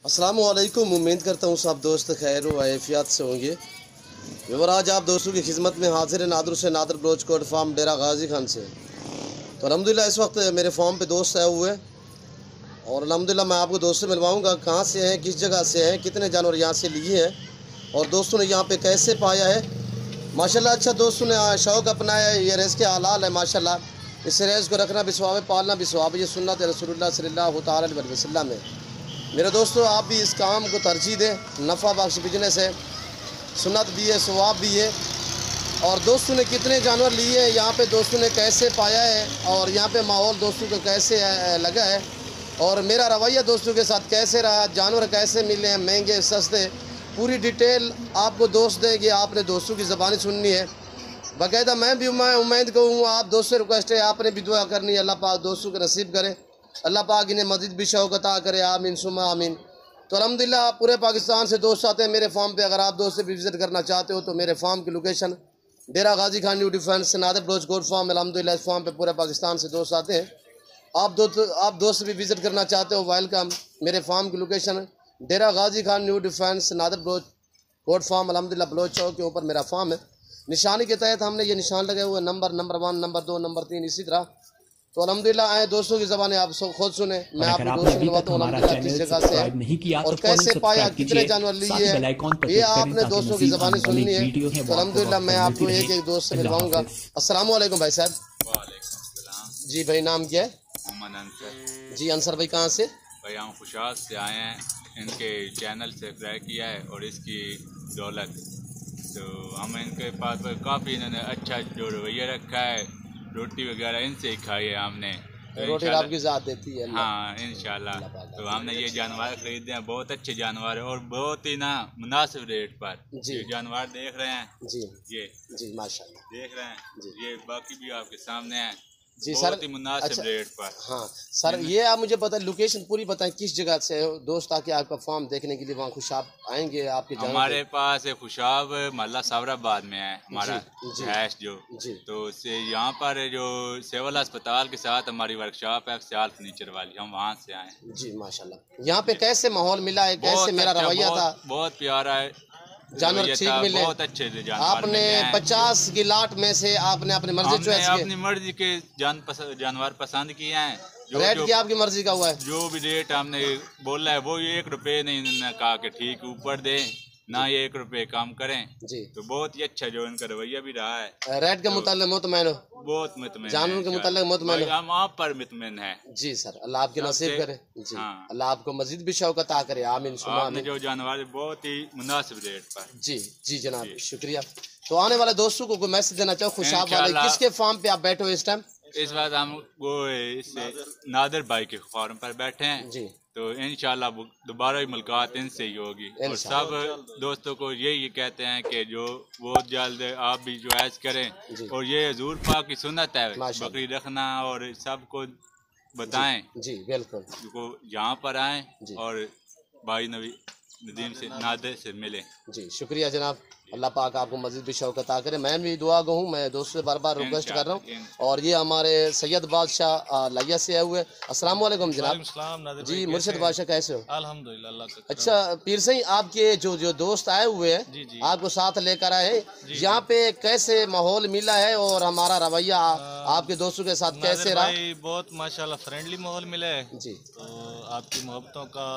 अस्सलाम वालेकुम। उम्मीद करता हूँ सब दोस्त खैर व आफियत से होंगे। और आज आप दोस्तों की खिदमत में हाजिर है नादर से नादर बलोच कोट फार्म डेरा गाजी खान से। तो अल्हम्दुलिल्लाह इस वक्त मेरे फार्म पे दोस्त आए हुए हैं और अल्हम्दुलिल्लाह मैं आपको दोस्त से मिलवाऊँगा कहाँ से हैं, किस जगह से हैं, कितने जानवर यहाँ से लिए हैं और दोस्तों ने यहाँ पे कैसे पाया है। माशाल्लाह अच्छा दोस्तों ने शौक़ अपनाया है, ये रेज़ के हलाल है माशाल्लाह। इस रेज़ को रखना भी सवाब है, पालना भी सवाब है, ये सुन्नत रसूलुल्लाह सल्लल्लाहु अलैहि वसल्लम है। मेरे दोस्तों आप भी इस काम को तरजीह दें, नफ़ा बख्श बिजनेस है, सुन्नत भी है, सवाब भी है। और दोस्तों ने कितने जानवर लिए हैं, यहाँ पे दोस्तों ने कैसे पाया है और यहाँ पे माहौल दोस्तों को कैसे लगा है और मेरा रवैया दोस्तों के साथ कैसे रहा, जानवर कैसे मिले हैं, महंगे सस्ते, पूरी डिटेल आपको दोस्त देंगे। आपने दोस्तों की ज़बानी सुननी है बाकायदा। मैं भी उम्मीद करूँ आप दोस्तों से रिक्वेस्ट है, आपने भी दुआ करनी है, अल्लाह पाक दोस्तों को नसीब करे, अल्लाह पाक इन्हें मज़ीद भी शौक़ अता करे, आमीन सुमा आमीन। तो अल्हम्दुलिल्लाह पूरे पाकिस्तान से दोस्त आते हैं मेरे फार्म पे। अगर आप दोस्त से भी विज़िट करना चाहते हो तो मेरे फार्म की location Dera Ghazi Khan new defence Nadir Baloch goat farm. अल्हम्दुलिल्लाह इस फार्म पे पूरे पाकिस्तान से दोस्त आते हैं। आप दोस्त से भी विज़िट करना चाहते हो वेलकम। मेरे फार्म की location Dera Ghazi Khan new defence Nadir Baloch goat farm. अल्हम्दुलिल्लाह बलोच चौक के ऊपर मेरा फार्म है। निशानी के तहत हमने ये निशान लगे हुए नंबर 1, नंबर 2, नंबर 3 इसी तरह। तो अल्हम्दुलिल्लाह आए दोस्तों की ज़बान आप खुद सुने। मैं आपको दोस्त मिलवाता हूँ किस जगह से है और कैसे पाया, कितने जानवर लिए हैं, ये आपने दोस्तों की ज़बानी सुननी है। तो अल्हम्दुलिल्लाह मैं आपको एक एक दोस्त से मिलवाऊंगा। अस्सलाम वालेकुम भाई साहब। जी भाई नाम क्या है? जी अंसर भाई कहाँ से? भाई हम खुशाल से आए हैं, इनके चैनल से ट्राई किया है और इसकी दौलत तो हम इनके पास काफ़ी इन्होंने अच्छा जो रवैया रखा है, रोटी वगैरह इनसे ही खाई है हमने। तो रोटी आपकी ज़ात देती है? हाँ इंशाल्लाह। तो हमने ये जानवर खरीदे हैं, बहुत अच्छे जानवर है और बहुत ही ना मुनासिब रेट पर। ये जानवर देख रहे हैं जी, ये जी माशाल्लाह देख रहे हैं, ये बाकी भी आपके सामने है जी बहुत सर। ही मुनासिब अच्छा, रेट पर। हाँ सर ये आप मुझे बताएं, लोकेशन पूरी बताएं किस जगह से है दोस्त आके आपका फार्म देखने के लिए वहाँ खुशाब आएंगे आपके जगह? हमारे पास खुशाब महल्ला साबराबाद में है हमारा हैश जो जी। तो से यहाँ पर जो सिविल अस्पताल के साथ हमारी वर्कशॉप है सियाल फर्नीचर वाली, हम वहाँ से आए जी माशाल्लाह। यहाँ पे कैसे माहौल मिला है, कैसे मेरा रवैया था? बहुत प्यारा है, जानवर ठीक मिले, बहुत अच्छे जानवर आपने 50 की लाट में से आपने अपनी मर्जी चॉइस की? अपनी मर्जी के जानवर पसंद किए हैं। रेट क्या आपकी मर्जी का हुआ है? जो भी रेट हमने बोला है वो 1 रुपये नहीं इन्होंने कहा कि ठीक ऊपर दे ना, ये 1 रुपये कम करें जी। तो बहुत ही अच्छा जो इनका रवैया भी रहा है। रेट के मुताल्लिक मुतमैन हो? बहुत मुतमैन, जानवर के मुताल्लिक मुतमैन हो? हम आप पर मुतमैन है जी सर। अल्लाह आपके नसीब करे जी। हाँ। अल्लाह आपको मजीद भी शौक़ अता करे, आमीन सुमा आमीन। जो जानवर बहुत ही मुनासिब रेट पर जी जी जनाब शुक्रिया। तो आने वाले दोस्तों को कोई मैसेज देना चाहो खुशाब वाले, किसके फार्म पे आप बैठे हो इस टाइम? इस बात हम वो नादर भाई के फार्म पर बैठे हैं जी। तो इंशाल्लाह दोबारा ही मुलाकात इनसे ही होगी और सब दोस्तों को यही कहते हैं कि जो बहुत जल्द आप भी चॉइस करें और ये हजूर पाक की सुन्नत है बकरी रखना और सबको बताएं जी बिल्कुल यहाँ पर आएं और भाई नदीम से नादर से मिले। जी शुक्रिया जनाब, अल्लाह पाक आपको मज़ीद भी शौक़ अता करे। मैं भी दुआ गो हूँ, मैं दोस्तों से बार बार रिक्वेस्ट कर रहा हूँ। और ये हमारे सैयद बादशाह लाया से आए हुए। अस्सलाम वालेकुम जनाब। जी मुर्शिद बादशाह कैसे हो? अल्हम्दुलिल्लाह। अच्छा पीर सही आपके जो दोस्त आए हुए हैं आपको साथ लेकर आए, यहाँ पे कैसे माहौल मिला है और हमारा रवैया आपके दोस्तों के साथ कैसे रहा? बहुत माशाल्लाह फ्रेंडली माहौल मिला है जी। तो आपकी मोहब्बतों का,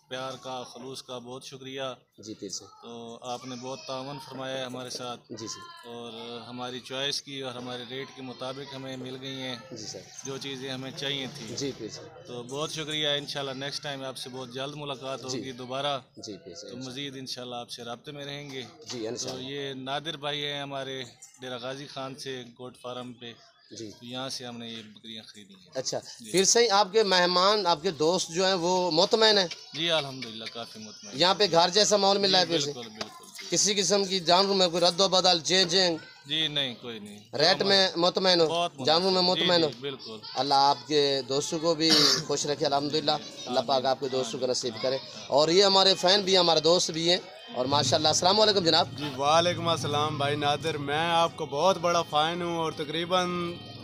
प्यार का, खलूस का बहुत शुक्रिया जी पीर से। तो आपने बहुत तावन फरमाया है हमारे साथ जी सर और हमारी चॉइस की और हमारे रेट के मुताबिक हमें मिल गई हैं जी सर जो चीज़ें हमें चाहिए थी। जी पीर से। तो बहुत शुक्रिया, इंशाल्लाह नेक्स्ट टाइम आपसे बहुत जल्द मुलाकात होगी दोबारा। जी पीर से। तो मज़ीद इंशाल्लाह आपसे राब्ते में रहेंगे जी। तो ये नादिर भाई हैं हमारे डेरा गाजी खान से गोट फार्म पे जी, तो यहाँ से हमने ये बकरियाँ खरीदी हैं। अच्छा फिर सही आपके मेहमान आपके दोस्त जो हैं वो मुतमैन है? जी अल्हम्दुलिल्लाह काफ़ी मुतमैन। यहाँ पे घर जैसा माहौल मिल रहा है? बिल्कुल बिल्कुल। किसी किस्म की जानवर में कोई रद्दो बदल चेंजिंग? जी नहीं, कोई नहीं। रेट में मुतमैन हो, जानवर में मुतमैन हो? बिल्कुल। अल्लाह आपके दोस्तों को भी खुश रखे अल्हम्दुलिल्लाह, अल्लाह पाक आपके दोस्तों को नसीब करे। और ये हमारे फ़ैन भी हैं, हमारे दोस्त भी हैं और माशाल्लाह। अस्सलाम वालेकुम जनाब। जी वालेकुम अस्सलाम भाई नादिर, मैं आपको बहुत बड़ा फ़ैन हूँ और तकरीबन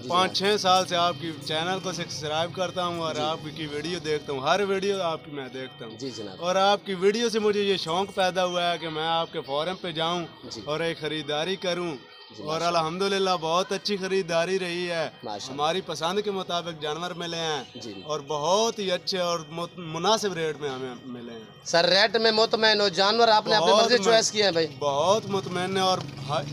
5-6 साल से आपकी चैनल को सब्सक्राइब करता हूँ और आपकी वीडियो देखता हूँ, हर वीडियो आपकी मैं देखता हूँ जी जनाब। और आपकी वीडियो से मुझे ये शौक़ पैदा हुआ है कि मैं आपके फोरम पे जाऊँ और एक ख़रीदारी करूँ और अल्हम्दुलिल्लाह बहुत अच्छी खरीदारी रही है। हमारी पसंद के मुताबिक जानवर मिले हैं और बहुत ही अच्छे और मुनासिब रेट में हमें मिले हैं। सर रेट में मुतमैन हो, जानवर आपने अपनी मर्जी चॉइस किए हैं भाई? बहुत मुतमैन है और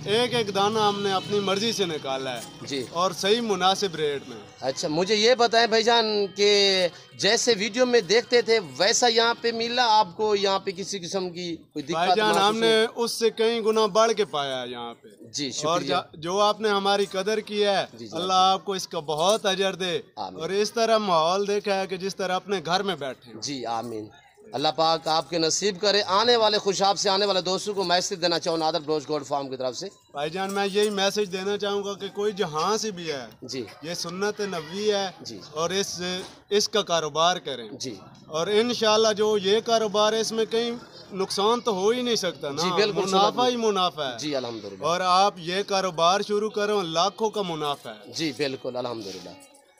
एक एक दाना हमने अपनी मर्जी से निकाला है जी और सही मुनासिब रेट में। अच्छा मुझे ये बताएं भाईजान कि जैसे वीडियो में देखते थे वैसा यहाँ पे मिला आपको? यहाँ पे किसी किस्म की कोई दिक्कत? भाईजान हमने उससे कई गुना बढ़ के पाया है यहाँ पे जी। और जो आपने हमारी कदर की है अल्लाह आपको इसका बहुत अजर दे और इस तरह माहौल देखा है कि जिस तरह अपने घर में बैठे जी। आमीन। अल्लाह पाक आपके नसीब करे। आने वाले खुशाब से आने वाले दोस्तों को मैसेज देना चाहूँ नादर बलोच गोट फार्म की तरफ से? भाईजान मैं यही मैसेज देना चाहूँगा कि कोई जहाँ से भी है जी ये सुन्नत नबवी है जी और इसका कारोबार करें जी और इंशाल्लाह जो ये कारोबार है इसमें कहीं नुकसान तो हो ही नहीं सकता ना, मुनाफा ही मुनाफा है जी अल्हम्दुलिल्लाह। और आप ये कारोबार शुरू करो लाखों का मुनाफा है जी बिल्कुल अल्हम्दुलिल्लाह।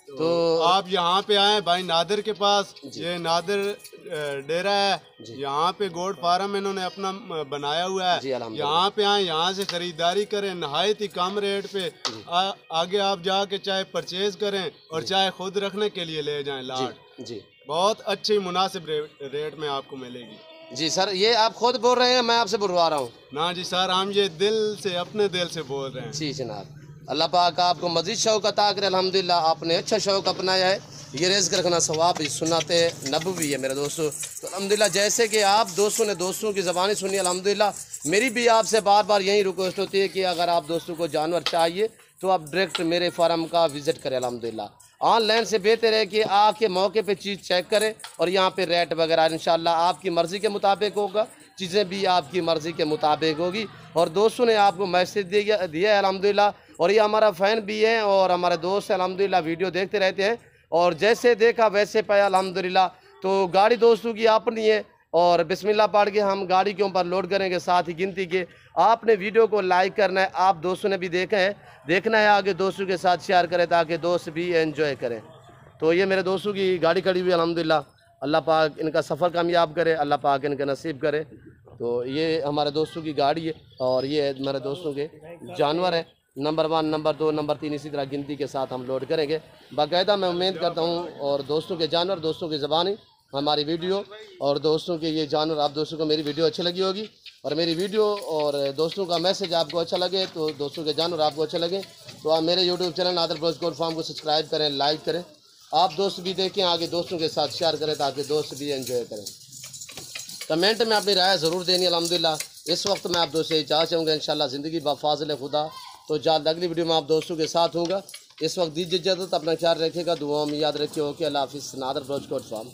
तो आप यहाँ पे आए भाई नादिर के पास, ये नादिर डेरा है, यहाँ पे गोट फार्म इन्होंने अपना बनाया हुआ है, यहाँ पे आए, यहाँ से खरीदारी करें नहायत ही कम रेट पे। आगे आप जाके चाहे परचेज करें और चाहे खुद रखने के लिए ले जाएं लाट जी बहुत अच्छी मुनासिब रेट में आपको मिलेगी जी। सर ये आप खुद बोल रहे हैं मैं आपसे बुलवा रहा हूँ? ना जी सर हम ये दिल से अपने दिल से बोल रहे हैं जी जनाब। अल्लाह पाक आपको मजीद शौक़ अता करे। अल्हम्दुलिल्लाह आपने अच्छा शौक़ अपनाया है, ये रिज़्क़ रखना सवाब सुन्नत नबवी है मेरे दोस्तों। तो अल्हम्दुलिल्लाह जैसे कि आप दोस्तों ने दोस्तों की ज़बानी सुनी, अल्हम्दुलिल्लाह मेरी भी आपसे बार बार यही रिक्वेस्ट होती है कि अगर आप दोस्तों को जानवर चाहिए तो आप डायरेक्ट मेरे फार्म का विज़िट करें। अल्हम्दुलिल्लाह ऑनलाइन से बेहतर है कि आके मौके पे चीज़ चेक करें और यहाँ पे रेट वगैरह इंशाल्लाह आपकी मर्ज़ी के मुताबिक होगा, चीज़ें भी आपकी मर्ज़ी के मुताबिक होगी। और दोस्तों ने आपको मैसेज दिया है अल्हम्दुलिल्लाह और ये हमारा फ़ैन भी है और हमारे दोस्त अल्हम्दुलिल्लाह वीडियो देखते रहते हैं और जैसे देखा वैसे पाया अल्हम्दुलिल्लाह। तो गाड़ी दोस्तों की अपनी है और बिस्मिल्लाह पढ़ के हम गाड़ी के ऊपर लोड करेंगे, साथ ही गिनती के आपने वीडियो को लाइक करना है। आप दोस्तों ने भी देखना है आगे दोस्तों के साथ शेयर करें ताकि दोस्त भी एंजॉय करें। तो ये मेरे दोस्तों की गाड़ी खड़ी हुई अल्हम्दुलिल्लाह, अल्लाह पाक इनका सफ़र कामयाब करे, अल्लाह पाक इनका नसीब करे। तो ये हमारे दोस्तों की गाड़ी है और ये मेरे दोस्तों के जानवर है, नंबर 1 नंबर 2 नंबर 3 इसी तरह गिनती के साथ हम लोड करेंगे बाकायदा। मैं उम्मीद करता हूँ और दोस्तों के जानवर दोस्तों की ज़बानी हमारी वीडियो और दोस्तों के ये जानवर आप दोस्तों को मेरी वीडियो अच्छी लगी होगी और मेरी वीडियो और दोस्तों का मैसेज आपको अच्छा लगे तो दोस्तों के जानवर आपको अच्छे लगे तो आप मेरे YouTube channel Nadar Baloch goat farm को सब्सक्राइब करें, लाइक करें, आप दोस्त भी देखें, आगे दोस्तों के साथ शेयर करें ताकि दोस्त भी एंजॉय करें। कमेंट में अपनी राय ज़रूर देनी। अल्हम्दुलिल्लाह इस वक्त मैं आप दोस्तों से चाह चाहूँगा इंशाल्लाह ज़िंदगी बाफ़ाज़िल खुदा तो जल्द अगली वीडियो में आप दोस्तों के साथ होगा। इस वक्त दीजिए इजाज़त, अपना ख्याल रखिएगा, दुआओं में याद रखिए। ओके अल्लाह हाफ़िज़। Nadar Baloch goat farm.